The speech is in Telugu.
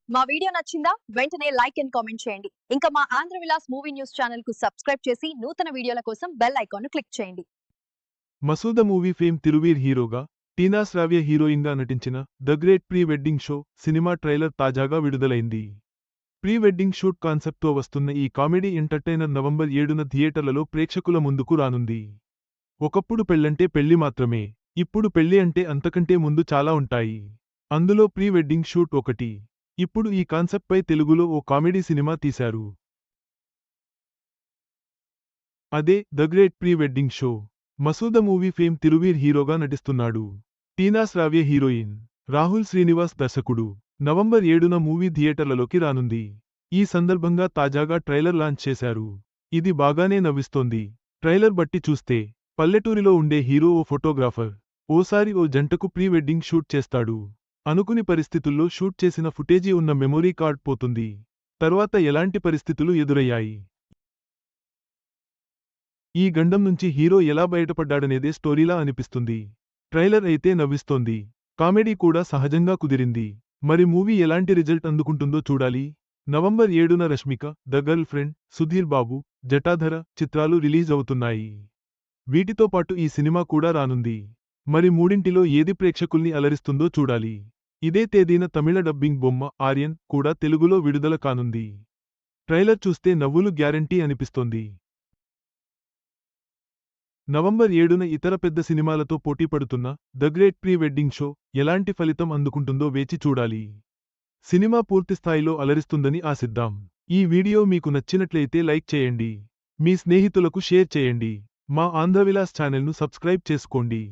మా వీడియో నచ్చిందా? వెంటనే లైక్ అండ్ కామెంట్ చేయండి. ఇంకా మా Andhra Vilas movie news channel కు సబ్స్క్రైబ్ చేసి నూతన వీడియోల కోసం బెల్ ఐకాన్ క్లిక్ చేయండి. మసూద మూవీ ఫేమ్ తిరువీర్ హీరోగా, టీనా శ్రావ్య హీరోయిన్గా నటించిన the great pre wedding show cinema trailer తాజాగా విడుదలైంది. ప్రీ వెడ్డింగ్ షూట్ కాన్సెప్ట్తో వస్తున్న ఈ కామెడీ ఎంటర్టైనర్ నవంబర్ 7న థియేటర్లలో ప్రేక్షకుల ముందుకు రానుంది. ఒకప్పుడు పెళ్లంటే పెళ్లి మాత్రమే, ఇప్పుడు పెళ్లి అంటే అంతకంటే ముందు చాలా ఉంటాయి. అందులో ప్రీ వెడ్డింగ్ షూట్ ఒకటి. ఇప్పుడు ఈ కాన్సెప్ట్పై తెలుగులో ఓ కామెడీ సినిమా తీశారు. అదే the great pre wedding show. Masooda movie fame Thiruveer హీరోగా నటిస్తున్నాడు. టీనా శ్రావ్య హీరోయిన్. రాహుల్ శ్రీనివాస్ దర్శకుడు. నవంబర్ 7న మూవీ థియేటర్లలోకి రానుంది. ఈ సందర్భంగా తాజాగా ట్రైలర్ లాంచ్ చేశారు. ఇది బాగానే నవ్విస్తోంది. ట్రైలర్ బట్టి చూస్తే పల్లెటూరిలో ఉండే హీరో ఓ ఫోటోగ్రాఫర్. ఓసారి ఓ జంటకు ప్రీ వెడ్డింగ్ షూట్ చేస్తాడు. అనుకుని పరిస్థితుల్లో షూట్ చేసిన ఫుటేజీ ఉన్న మెమొరీ కార్డ్ పోతుంది. తర్వాత ఎలాంటి పరిస్థితులు ఎదురయ్యాయి, ఈ గండం నుంచి హీరో ఎలా బయటపడ్డాడనేదే స్టోరీలా అనిపిస్తుంది. ట్రైలర్ అయితే నవ్విస్తోంది. కామెడీ కూడా సహజంగా కుదిరింది. మరి మూవీ ఎలాంటి రిజల్ట్ అందుకుంటుందో చూడాలి. నవంబర్ 7న Rashmika, the girl friend, Sudheer Babu, Jatadhara చిత్రాలు రిలీజ్ అవుతున్నాయి. వీటితో పాటు ఈ సినిమా కూడా రానుంది. మరి మూడింటిలో ఏది ప్రేక్షకుల్ని అలరిస్తుందో చూడాలి. ఇదే తేదీన తమిళ డబ్బింగ్ బొమ్మ ఆర్యన్ కూడా తెలుగులో విడుదల కానుంది. ట్రైలర్ చూస్తే నవ్వులు గ్యారంటీ అనిపిస్తోంది. నవంబర్ 7న ఇతర పెద్ద సినిమాలతో పోటీపడుతున్న the great pre wedding show ఎలాంటి ఫలితం అందుకుంటుందో వేచి చూడాలి. సినిమా పూర్తిస్థాయిలో అలరిస్తుందని ఆశిద్దాం. ఈ వీడియో మీకు నచ్చినట్లయితే లైక్ చేయండి. మీ స్నేహితులకు షేర్ చేయండి. మా ఆంధ్రవిలాస్ ఛానల్ను సబ్స్క్రైబ్ చేసుకోండి.